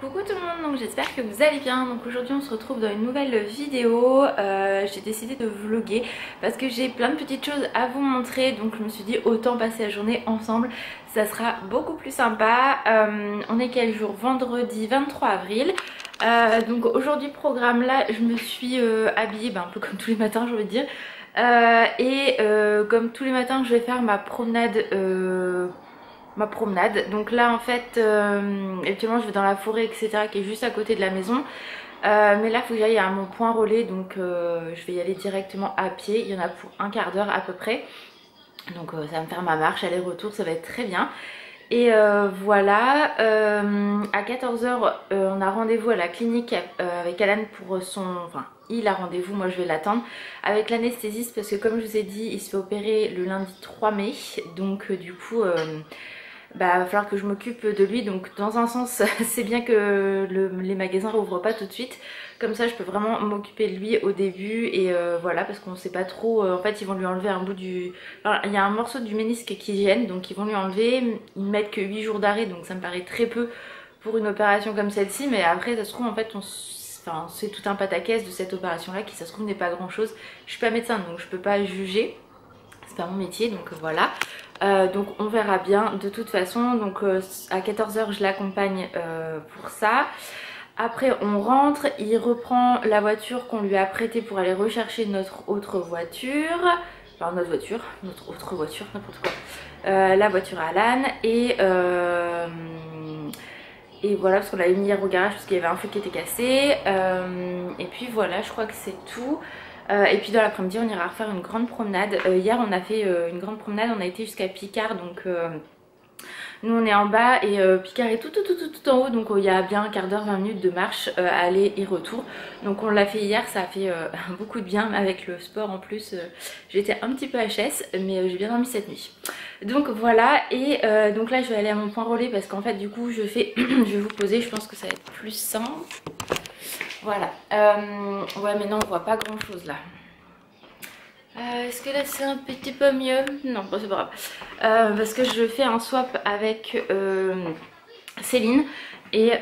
Coucou tout le monde, donc j'espère que vous allez bien. Donc aujourd'hui on se retrouve dans une nouvelle vidéo. J'ai décidé de vlogger parce que j'ai plein de petites choses à vous montrer. Donc je me suis dit autant passer la journée ensemble, ça sera beaucoup plus sympa. On est quel jour? Vendredi 23 avril. Donc aujourd'hui programme là, je me suis habillée un peu comme tous les matins j'ai envie de dire. Comme tous les matins je vais faire ma promenade. Donc là en fait actuellement je vais dans la forêt etc qui est juste à côté de la maison, mais là il faut que j'aille à mon point relais, donc je vais y aller directement à pied. Il y en a pour un quart d'heure à peu près, donc ça va me faire ma marche aller-retour, ça va être très bien. Et voilà, à 14 h on a rendez-vous à la clinique avec Alan pour son... Enfin, il a rendez-vous, moi je vais l'attendre avec l'anesthésiste parce que comme je vous ai dit, il se fait opérer le lundi 3 mai. Donc du coup, va falloir que je m'occupe de lui. Donc dans un sens, c'est bien que les magasins rouvrent pas tout de suite. Comme ça je peux vraiment m'occuper de lui au début et voilà, parce qu'on sait pas trop, en fait ils vont lui enlever un bout du... Enfin, il y a un morceau du ménisque qui gêne, donc ils vont lui enlever, ils mettent que 8 jours d'arrêt, donc ça me paraît très peu pour une opération comme celle-ci, mais après ça se trouve en fait enfin, c'est tout un pataquès de cette opération là qui ça se trouve n'est pas grand chose. Je suis pas médecin donc je peux pas juger, c'est pas mon métier, donc voilà. Donc on verra bien de toute façon. Donc à 14 h je l'accompagne pour ça. Après on rentre, il reprend la voiture qu'on lui a prêtée pour aller rechercher notre autre voiture. Enfin notre autre voiture, n'importe quoi. La voiture à Alan et voilà, parce qu'on l'avait mis hier au garage parce qu'il y avait un feu qui était cassé. Et puis voilà, je crois que c'est tout. Et puis dans l'après-midi on ira refaire une grande promenade. Hier on a fait une grande promenade, on a été jusqu'à Picard, donc nous on est en bas et Picard est tout en haut, donc il y a bien un quart d'heure, 20 minutes de marche aller et retour. Donc on l'a fait hier, ça a fait beaucoup de bien avec le sport en plus. J'étais un petit peu HS mais j'ai bien dormi cette nuit. Donc voilà, et donc là je vais aller à mon point relais parce qu'en fait du coup je vais vous poser, je pense que ça va être plus simple. Voilà, ouais mais non on voit pas grand chose là. Est-ce que là c'est un petit peu mieux? Non, bon, c'est pas grave. Parce que je fais un swap avec Céline et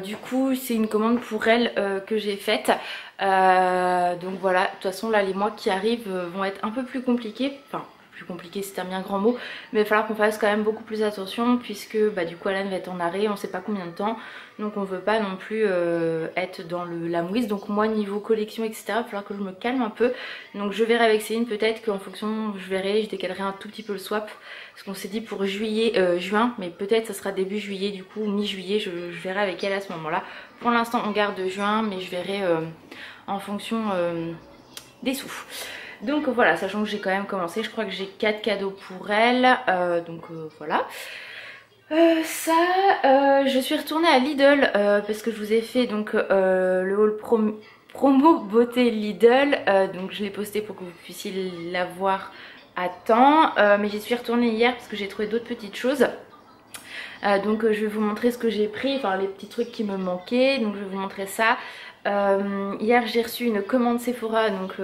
du coup c'est une commande pour elle que j'ai faite. Donc voilà, de toute façon là les mois qui arrivent vont être un peu plus compliqués. Enfin, plus compliqué c'est un bien grand mot, mais il va falloir qu'on fasse quand même beaucoup plus attention puisque du coup Alan va être en arrêt, on sait pas combien de temps, donc on veut pas non plus être dans la mouise. Donc moi niveau collection etc il va falloir que je me calme un peu, donc je verrai avec Céline, peut-être qu'en fonction je décalerai un tout petit peu le swap parce qu'on s'est dit pour juin, mais peut-être ça sera début juillet, du coup mi-juillet je verrai avec elle à ce moment là. Pour l'instant on garde juin, mais je verrai en fonction des sous. Donc voilà, sachant que j'ai quand même commencé, je crois que j'ai 4 cadeaux pour elle, voilà. Je suis retournée à Lidl parce que je vous ai fait donc le haul promo beauté Lidl, donc je l'ai posté pour que vous puissiez la voir à temps, mais j'y suis retournée hier parce que j'ai trouvé d'autres petites choses. Donc je vais vous montrer ce que j'ai pris, enfin les petits trucs qui me manquaient, donc je vais vous montrer ça. Hier j'ai reçu une commande Sephora, donc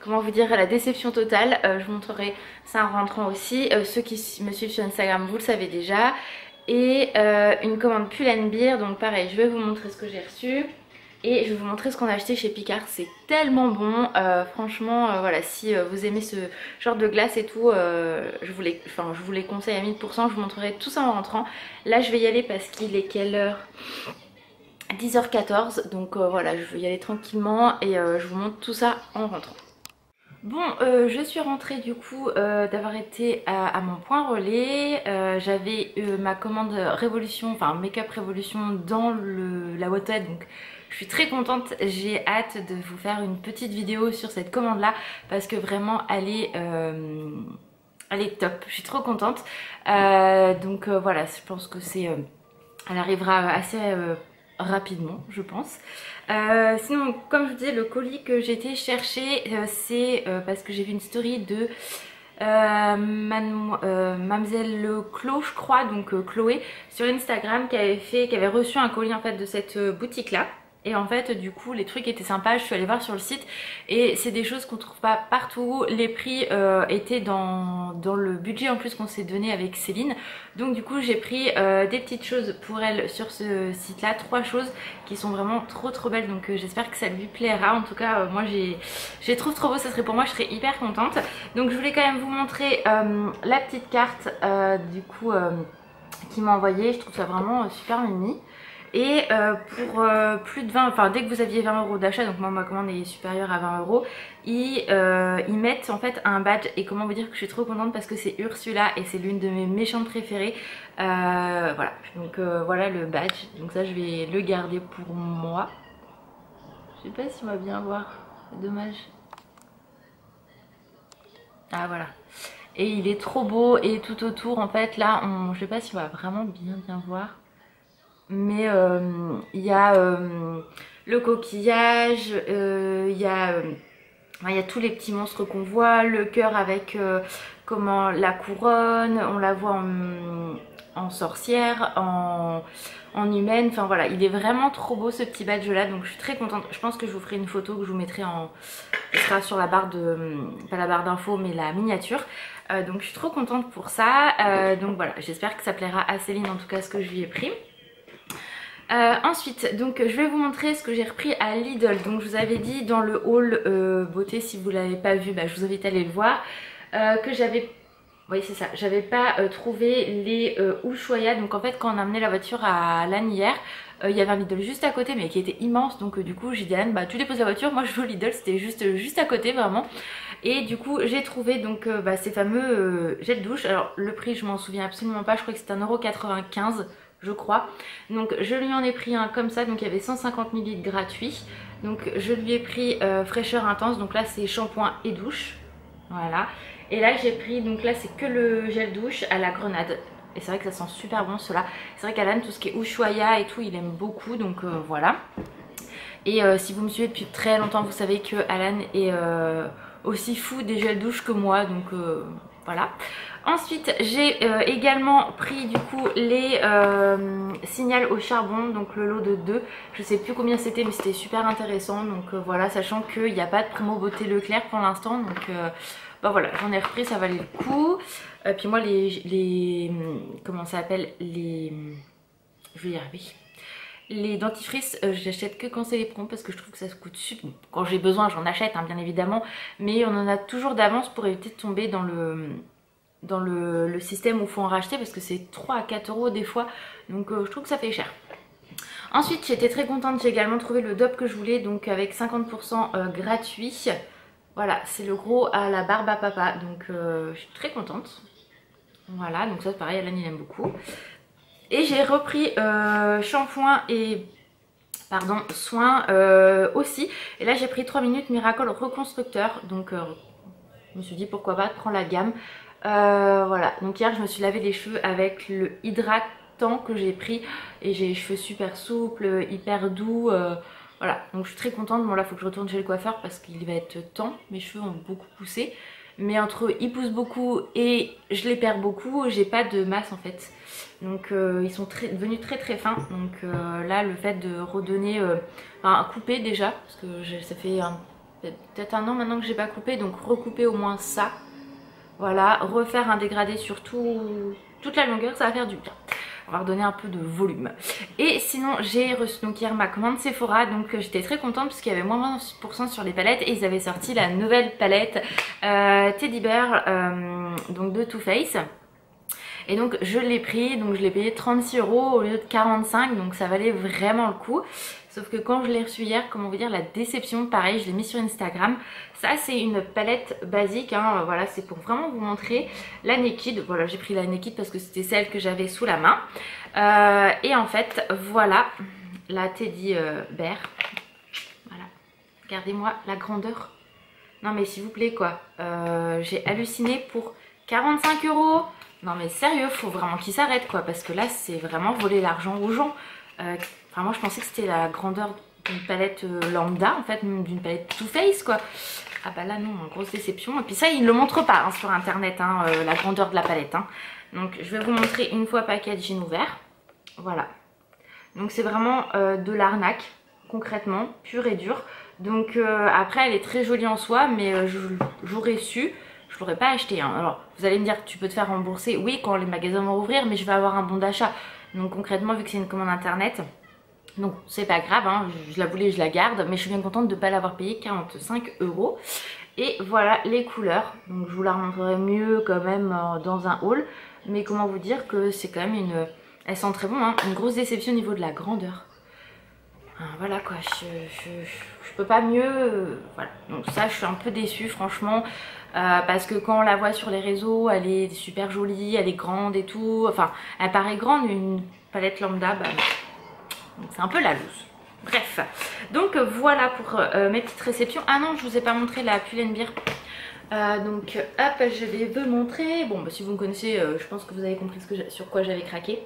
comment vous dire, la déception totale. Je vous montrerai ça en rentrant aussi. Ceux qui me suivent sur Instagram vous le savez déjà. Et une commande Pull&Bear, donc pareil je vais vous montrer ce que j'ai reçu. Et je vais vous montrer ce qu'on a acheté chez Picard, c'est tellement bon, franchement voilà, si vous aimez ce genre de glace et tout, je vous les conseille à 1000%, je vous montrerai tout ça en rentrant. Là je vais y aller parce qu'il est quelle heure? 10 h 14, donc voilà, je vais y aller tranquillement et je vous montre tout ça en rentrant. Bon, je suis rentrée du coup d'avoir été à mon point relais. J'avais ma commande Révolution, enfin Make-up Révolution dans la boîte aux lettres, donc je suis très contente. J'ai hâte de vous faire une petite vidéo sur cette commande là parce que vraiment elle est top, je suis trop contente. Donc voilà, je pense que elle arrivera assez rapidement je pense. Sinon comme je vous disais, le colis que j'ai été chercher c'est parce que j'ai vu une story de Mademoiselle Chloé je crois, donc Chloé sur Instagram qui avait reçu un colis en fait de cette boutique là. Et en fait du coup les trucs étaient sympas, je suis allée voir sur le site et c'est des choses qu'on trouve pas partout. Les prix étaient dans le budget en plus qu'on s'est donné avec Céline. Donc du coup j'ai pris des petites choses pour elle sur ce site là, 3 choses qui sont vraiment trop belles. Donc j'espère que ça lui plaira. En tout cas moi j'ai trouve trop beau, ça serait pour moi, je serais hyper contente. Donc je voulais quand même vous montrer la petite carte du coup qu'il m'a envoyée. Je trouve ça vraiment super mimi. Et pour plus de 20, enfin dès que vous aviez 20 € d'achat, donc moi ma commande est supérieure à 20 €, ils mettent en fait un badge. Et comment vous dire que je suis trop contente parce que c'est Ursula et c'est l'une de mes méchantes préférées. Voilà, donc voilà le badge, donc ça je vais le garder pour moi. Je sais pas si on va bien voir, c'est dommage. Ah voilà. Et il est trop beau et tout autour en fait là, je sais pas si on va vraiment bien voir. Mais il y a le coquillage, il y a tous les petits monstres qu'on voit, le cœur avec comment la couronne, on la voit en sorcière, en humaine, enfin voilà, il est vraiment trop beau ce petit badge là, donc je suis très contente. Je pense que je vous ferai une photo que je vous mettrai ce sera sur la barre de, pas la barre d'infos mais la miniature. Donc je suis trop contente pour ça, donc voilà, j'espère que ça plaira à Céline en tout cas ce que je lui ai pris. Ensuite, donc je vais vous montrer ce que j'ai repris à Lidl. Donc je vous avais dit dans le haul beauté, si vous ne l'avez pas vu, bah, je vous invite à aller le voir. Que j'avais, oui c'est ça, j'avais pas trouvé les Ushuaïa. Donc en fait quand on a amené la voiture à Lannes hier, il y avait un Lidl juste à côté mais qui était immense. Donc du coup j'ai dit à Anne, bah tu déposes la voiture, moi je vais au Lidl, c'était juste à côté vraiment. Et du coup j'ai trouvé donc ces fameux gels douche. Alors le prix je m'en souviens absolument pas, je crois que c'était 1,95 € je crois. Donc je lui en ai pris un comme ça, donc il y avait 150 ml gratuit. Donc je lui ai pris fraîcheur intense, donc là c'est shampoing et douche. Voilà. Et là j'ai pris, donc là c'est que le gel douche à la grenade. Et c'est vrai que ça sent super bon cela. C'est vrai qu'Alan tout ce qui est Ushuaïa et tout il aime beaucoup, donc voilà. Et si vous me suivez depuis très longtemps vous savez que Alan est aussi fou des gels douche que moi, donc voilà. Ensuite j'ai également pris du coup les Signal au charbon, donc le lot de 2. Je sais plus combien c'était mais c'était super intéressant, donc voilà, sachant qu'il n'y a pas de promo beauté Leclerc pour l'instant, donc bah voilà, j'en ai repris, ça valait le coup. Puis moi les comment ça s'appelle, je vais y arriver. Les dentifrices, j'achète que quand c'est les promos parce que je trouve que ça se coûte super. Quand j'ai besoin, j'en achète hein, bien évidemment, mais on en a toujours d'avance pour éviter de tomber dans le système où il faut en racheter parce que c'est 3 à 4 € des fois, donc je trouve que ça fait cher. Ensuite j'étais très contente, j'ai également trouvé le DOP que je voulais, donc avec 50% gratuit. Voilà, c'est le gros à la barbe à papa, donc je suis très contente. Voilà, donc ça pareil, Alan il aime beaucoup. Et j'ai repris shampoing et soin aussi. Et là j'ai pris 3 minutes Miracle Reconstructeur, donc je me suis dit pourquoi pas prendre la gamme. Voilà, donc hier je me suis lavé les cheveux avec le hydratant que j'ai pris et j'ai les cheveux super souples, hyper doux. Voilà, donc je suis très contente. Bon là faut que je retourne chez le coiffeur parce qu'il va être temps, mes cheveux ont beaucoup poussé. Mais entre ils poussent beaucoup et je les perds beaucoup, j'ai pas de masse en fait. Donc ils sont devenus très fins. Donc là le fait de redonner, couper déjà, parce que ça fait peut-être 1 an maintenant que j'ai pas coupé, donc recouper au moins ça. Voilà, refaire un dégradé sur toute la longueur, ça va faire du bien. On va redonner un peu de volume. Et sinon j'ai reçu donc hier ma commande Sephora, donc j'étais très contente parce qu'il y avait moins 20% sur les palettes et ils avaient sorti la nouvelle palette Teddy Bear donc de Too Faced. Et donc je l'ai pris, donc je l'ai payé 36 € au lieu de 45, donc ça valait vraiment le coup. Sauf que quand je l'ai reçu hier, comment vous dire, la déception, pareil, je l'ai mis sur Instagram. Ça c'est une palette basique, hein, voilà, c'est pour vraiment vous montrer la Naked. Voilà, j'ai pris la Naked parce que c'était celle que j'avais sous la main. Et en fait, voilà, la Teddy Bear. Voilà, regardez-moi la grandeur. Non mais s'il vous plaît quoi, j'ai halluciné pour 45 €. Non mais sérieux, faut vraiment qu'ils s'arrêtent quoi, parce que là c'est vraiment voler l'argent aux gens. Enfin moi je pensais que c'était la grandeur d'une palette lambda en fait, d'une palette Too Faced quoi. Ah bah là non, grosse déception. Et puis ça ils le montrent pas hein, sur internet, hein, la grandeur de la palette. Hein. Donc je vais vous montrer une fois packaging ouvert. Voilà. Donc c'est vraiment de l'arnaque. concrètement, pure et dure. Donc après elle est très jolie en soi, mais j'aurais su, je l'aurais pas acheté hein. Alors vous allez me dire tu peux te faire rembourser, oui quand les magasins vont ouvrir, mais je vais avoir un bon d'achat. Donc concrètement vu que c'est une commande internet, donc c'est pas grave hein, je la voulais, je la garde, mais je suis bien contente de ne pas l'avoir payé 45 €. Et voilà les couleurs, donc je vous la remontrerai mieux quand même dans un haul, mais comment vous dire que c'est quand même une... Elles sentent très bon hein, une grosse déception au niveau de la grandeur. Voilà quoi, je peux pas mieux, voilà. Donc ça je suis un peu déçue franchement, parce que quand on la voit sur les réseaux, elle est super jolie, elle est grande et tout, enfin elle paraît grande, une palette lambda, bah, c'est un peu la loose. Bref, donc voilà pour mes petites réceptions. Ah non, je vous ai pas montré la Pull&Bear. Donc hop, je vais vous montrer. Bon bah si vous me connaissez, je pense que vous avez compris sur quoi j'avais craqué.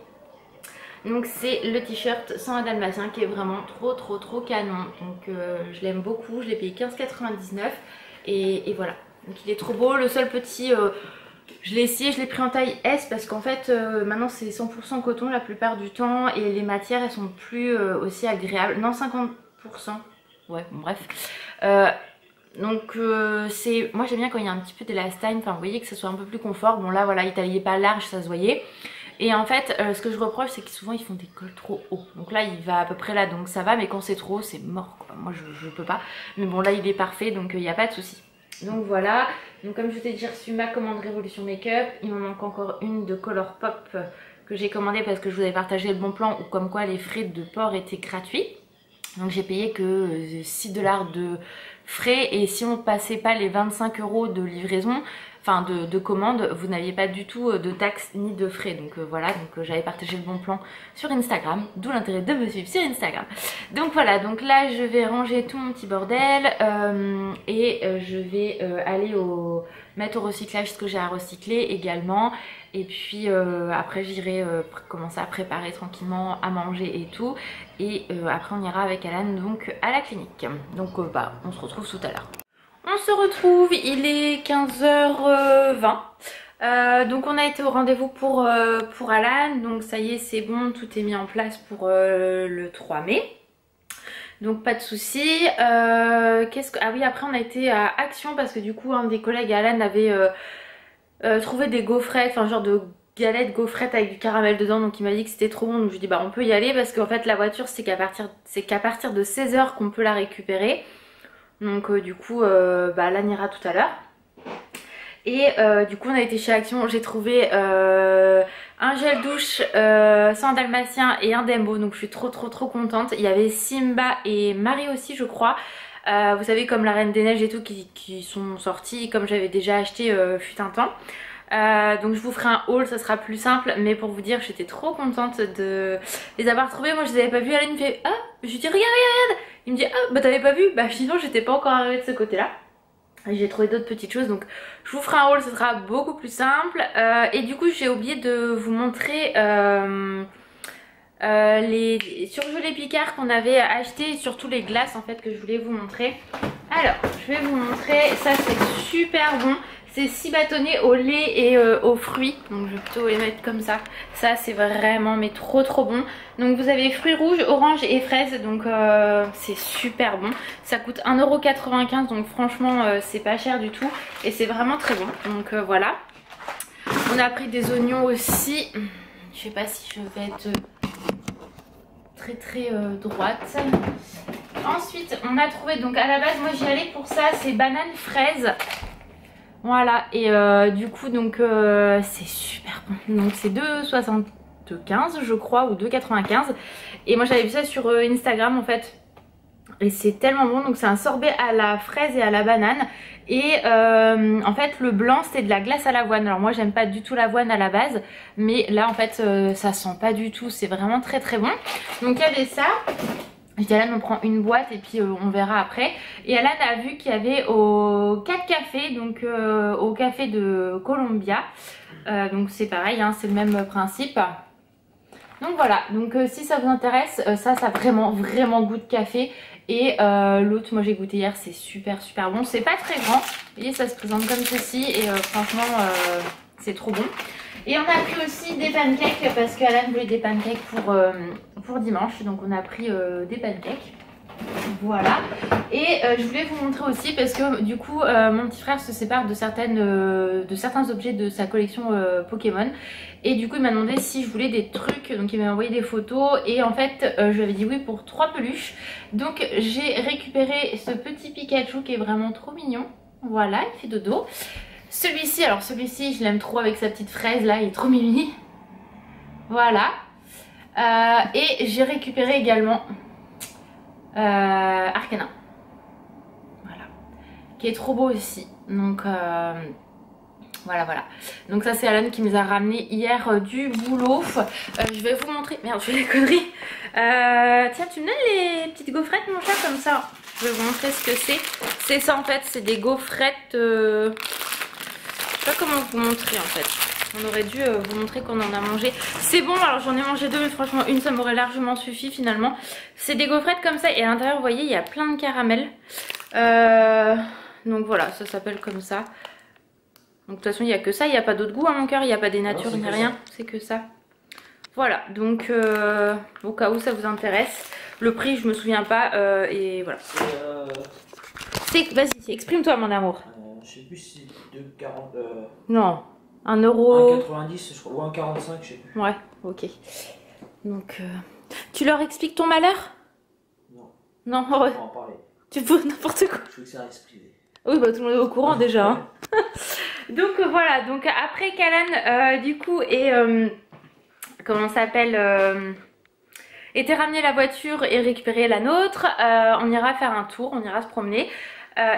Donc c'est le t-shirt sans un dalmatien qui est vraiment trop canon. Donc je l'aime beaucoup, je l'ai payé 15,99 € et voilà. Donc il est trop beau. Le seul petit, je l'ai essayé, je l'ai pris en taille S parce qu'en fait maintenant c'est 100% coton la plupart du temps et les matières elles sont plus aussi agréables. Non 50%, ouais bon, bref. Donc moi j'aime bien quand il y a un petit peu d'élastane, enfin vous voyez que ça soit un peu plus confort. Bon là voilà il taillait pas large, ça se voyait. Et en fait ce que je reproche c'est que souvent ils font des cols trop hauts. Donc là il va à peu près là donc ça va, mais quand c'est trop haut c'est mort quoi. Moi je peux pas. Mais bon là il est parfait donc il n'y a pas de souci. Donc voilà, donc comme je vous ai dit j'ai reçu ma commande Révolution Makeup. Il me manque encore une de Colourpop que j'ai commandée parce que je vous avais partagé le bon plan où comme quoi les frais de port étaient gratuits. Donc j'ai payé que 6 $ de frais et si on passait pas les 25 € de livraison, enfin de commande, vous n'aviez pas du tout de taxes ni de frais. Donc voilà, donc j'avais partagé le bon plan sur Instagram, d'où l'intérêt de me suivre sur Instagram. Donc voilà, donc là je vais ranger tout mon petit bordel et je vais aller mettre au recyclage ce que j'ai à recycler également. Et puis après j'irai commencer à préparer tranquillement à manger et tout. Et après on ira avec Alan donc à la clinique. Donc bah on se retrouve tout à l'heure. On se retrouve, il est 15h20. Donc on a été au rendez-vous pour Alan. Donc ça y est c'est bon, tout est mis en place pour le 3 mai. Donc pas de soucis. Ah oui après on a été à Action parce que du coup un des collègues Alan avait... trouver des gaufrettes, enfin genre de galettes gaufrettes avec du caramel dedans, donc il m'a dit que c'était trop bon, donc je lui ai dit bah on peut y aller parce qu'en fait la voiture c'est qu'à partir de 16 h qu'on peut la récupérer. Donc du coup bah Alan ira tout à l'heure. Et du coup on a été chez Action, j'ai trouvé un gel douche sans dalmatien et un Dembo, donc je suis trop contente. Il y avait Simba et Marie aussi je crois. Vous savez comme la Reine des Neiges et tout qui sont sortis, comme j'avais déjà acheté fut un temps. Donc je vous ferai un haul, ça sera plus simple, mais pour vous dire j'étais trop contente de les avoir trouvés. Moi je les avais pas vus, Alain me fait ah, je lui dis regarde, il me dit ah bah t'avais pas vu, bah sinon j'étais pas encore arrivée de ce côté là. J'ai trouvé d'autres petites choses, donc je vous ferai un haul, ça sera beaucoup plus simple. Et du coup j'ai oublié de vous montrer les surgelés Picard qu'on avait acheté, et surtout les glaces en fait que je voulais vous montrer. Alors je vais vous montrer, ça c'est super bon. C'est 6 bâtonnets au lait et aux fruits. Donc je vais plutôt les mettre comme ça. Ça c'est vraiment mais trop bon. Donc vous avez fruits rouges, oranges et fraises. Donc c'est super bon. Ça coûte 1,95 €. Donc franchement c'est pas cher du tout. Et c'est vraiment très bon. Donc voilà. On a pris des oignons aussi. Je sais pas si je vais être très droite. Ensuite on a trouvé, donc à la base moi j'y allais pour ça, c'est banane fraise. Voilà, et du coup donc c'est super bon. Donc c'est 2,75 je crois ou 2,95. Et moi j'avais vu ça sur Instagram en fait. Et c'est tellement bon, donc c'est un sorbet à la fraise et à la banane. Et en fait le blanc c'était de la glace à l'avoine. Alors moi j'aime pas du tout l'avoine à la base, mais là en fait ça sent pas du tout, c'est vraiment très bon. Donc il y avait ça. Je dis Alan on prend une boîte et puis on verra après. Et Alan a vu qu'il y avait au 4 cafés, donc au café de Columbia. Donc c'est pareil, hein, c'est le même principe. Donc voilà, donc si ça vous intéresse, ça a vraiment goût de café. Et l'autre moi j'ai goûté hier, c'est super bon. C'est pas très grand, vous voyez ça se présente comme ceci et franchement c'est trop bon. Et on a pris aussi des pancakes parce qu'Alan voulait des pancakes pour dimanche. Donc on a pris des pancakes. Voilà. Et je voulais vous montrer aussi parce que du coup mon petit frère se sépare de certains objets de sa collection Pokémon. Et du coup il m'a demandé si je voulais des trucs, donc il m'a envoyé des photos et en fait je lui avais dit oui pour 3 peluches. Donc j'ai récupéré ce petit Pikachu qui est vraiment trop mignon. Voilà, il fait dodo. Celui-ci, alors celui-ci je l'aime trop avec sa petite fraise là, il est trop mimi. Voilà. Et j'ai récupéré également Arcana. Voilà. Qui est trop beau aussi. Donc voilà. Donc ça c'est Alan qui nous a ramené hier du boulot. Je vais vous montrer. Merde, je fais des conneries. Tiens, tu me donnes les petites gaufrettes mon chat comme ça. Je vais vous montrer ce que c'est. C'est ça en fait, c'est des gaufrettes. Je sais pas comment vous montrer en fait. On aurait dû vous montrer qu'on en a mangé. C'est bon, alors j'en ai mangé 2, mais franchement une ça m'aurait largement suffi finalement. C'est des gaufrettes comme ça et à l'intérieur vous voyez il y a plein de caramel. Donc voilà, ça s'appelle comme ça. Donc de toute façon il n'y a que ça, il n'y a pas d'autre goût à mon cœur, il n'y a pas des natures ni rien, c'est que ça. Voilà, donc au cas où ça vous intéresse. Le prix je me souviens pas et voilà. Vas-y, exprime-toi mon amour. Je sais plus si c'est 2,40. Non, 1 euro. 1,90 je crois, ou 1,45 je sais plus. Ouais, ok. Donc tu leur expliques ton malheur? Non. Non, On va en parler. tu peux n'importe quoi. Je veux que ça reste privé. Oui, bah tout le monde est au courant déjà. Hein. Donc voilà, donc après qu'Alan du coup et comment ça s'appelle était ramené la voiture et récupéré la nôtre, on ira faire un tour, on ira se promener.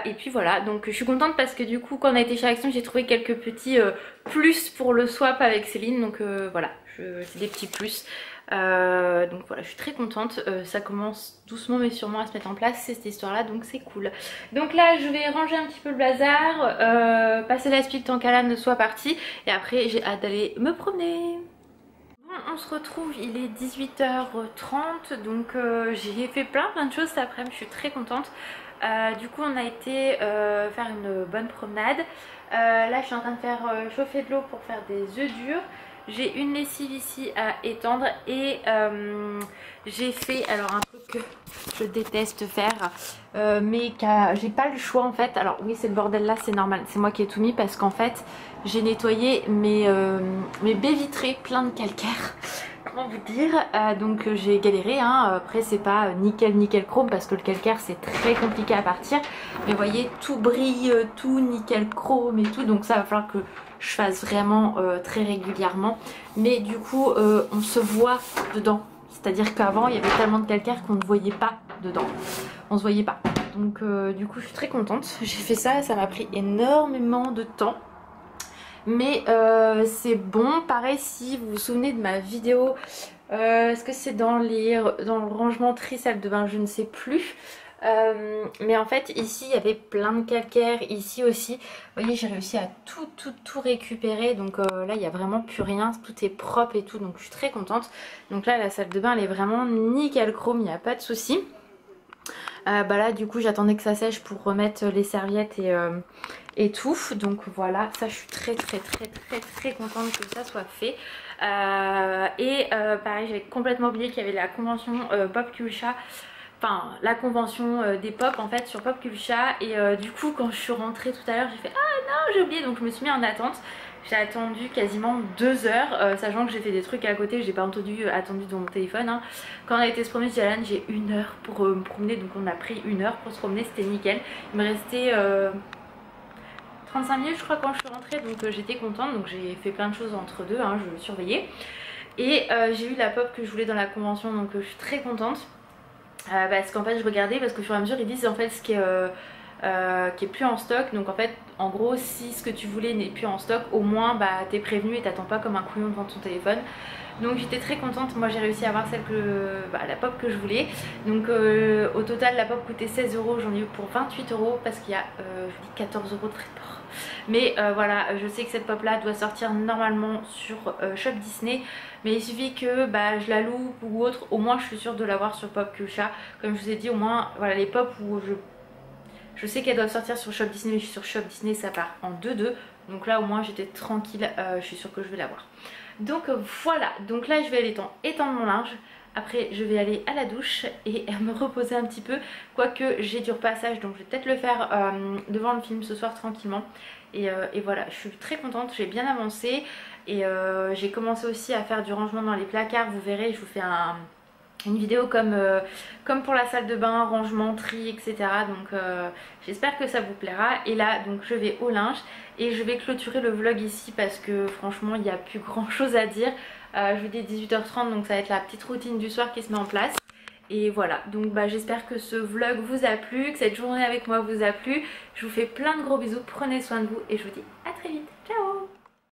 Et puis voilà, donc je suis contente parce que du coup quand on a été chez Action j'ai trouvé quelques petits plus pour le swap avec Céline. Donc voilà, c'est des petits plus. Donc voilà, je suis très contente. Ça commence doucement mais sûrement à se mettre en place cette histoire là, donc c'est cool. Donc là je vais ranger un petit peu le bazar, passer la speed tant qu'Alan ne soit parti. Et après j'ai hâte d'aller me promener. Bon, on se retrouve, il est 18h30. Donc j'ai fait plein de choses cet après-midi, je suis très contente. Du coup on a été faire une bonne promenade. Là je suis en train de faire chauffer de l'eau pour faire des œufs durs. J'ai une lessive ici à étendre et j'ai fait alors un truc que je déteste faire mais j'ai pas le choix en fait. Alors oui c'est le bordel là, c'est normal, c'est moi qui ai tout mis parce qu'en fait j'ai nettoyé mes baies vitrées plein de calcaire. Comment vous dire, donc j'ai galéré hein. Après c'est pas nickel chrome parce que le calcaire c'est très compliqué à partir, mais vous voyez tout brille, tout nickel chrome et tout, donc ça va falloir que je fasse vraiment très régulièrement. Mais du coup on se voit dedans, c'est à dire qu'avant il y avait tellement de calcaire qu'on ne voyait pas dedans, on se voyait pas. Donc du coup je suis très contente, j'ai fait ça, ça m'a pris énormément de temps. Mais c'est bon. Pareil, si vous vous souvenez de ma vidéo, est-ce que c'est dans le rangement tri salle de bain, je ne sais plus. Mais en fait ici il y avait plein de calcaire, ici aussi. Vous voyez j'ai réussi à tout récupérer. Donc là il n'y a vraiment plus rien, tout est propre et tout. Donc je suis très contente. Donc là la salle de bain elle est vraiment nickel chrome, il n'y a pas de souci. Bah là du coup j'attendais que ça sèche pour remettre les serviettes et tout. Donc voilà, ça je suis très contente que ça soit fait. Pareil j'avais complètement oublié qu'il y avait la convention Pop Culcha. Enfin la convention des pop en fait sur Pop Culcha. Et du coup quand je suis rentrée tout à l'heure j'ai fait ah non j'ai oublié. Donc je me suis mis en attente. J'ai attendu quasiment 2 heures, sachant que j'ai fait des trucs à côté, j'ai pas attendu dans mon téléphone. Hein. Quand on a été se promener chez Alan, j'ai 1 heure pour me promener, donc on a pris 1 heure pour se promener, c'était nickel. Il me restait 35 minutes je crois quand je suis rentrée, donc j'étais contente, donc j'ai fait plein de choses entre deux, hein, je surveillais. Et j'ai eu la pop que je voulais dans la convention, donc je suis très contente. Parce qu'en fait je regardais, parce qu'au fur et à mesure ils disent en fait ce qui est plus en stock. Donc en fait en gros si ce que tu voulais n'est plus en stock, au moins bah t'es prévenu et t'attends pas comme un couillon devant ton téléphone. Donc j'étais très contente, moi j'ai réussi à avoir la pop que je voulais. Donc au total la pop coûtait 16 euros, j'en ai eu pour 28 euros parce qu'il y a je dis 14 euros de frais de port. Mais voilà, je sais que cette pop là doit sortir normalement sur Shop Disney. Mais il suffit que je la loupe ou autre, au moins je suis sûre de l'avoir sur Pop Culcha. Comme je vous ai dit, au moins voilà les pop où je sais qu'elles doivent sortir sur Shop Disney, mais je suis sur Shop Disney, ça part en 2-2. Donc là au moins j'étais tranquille, je suis sûre que je vais l'avoir. Donc voilà, donc là je vais aller étendre mon linge. Après je vais aller à la douche et me reposer un petit peu, quoique j'ai du repassage donc je vais peut-être le faire devant le film ce soir tranquillement. Et voilà, je suis très contente, j'ai bien avancé et j'ai commencé aussi à faire du rangement dans les placards. Vous verrez, je vous fais une vidéo comme pour la salle de bain, rangement, tri, etc. Donc j'espère que ça vous plaira. Et là donc je vais au linge et je vais clôturer le vlog ici parce que franchement il n'y a plus grand chose à dire. Je vous dis 18h30 donc ça va être la petite routine du soir qui se met en place. Et voilà, donc j'espère que ce vlog vous a plu, que cette journée avec moi vous a plu. Je vous fais plein de gros bisous, prenez soin de vous et je vous dis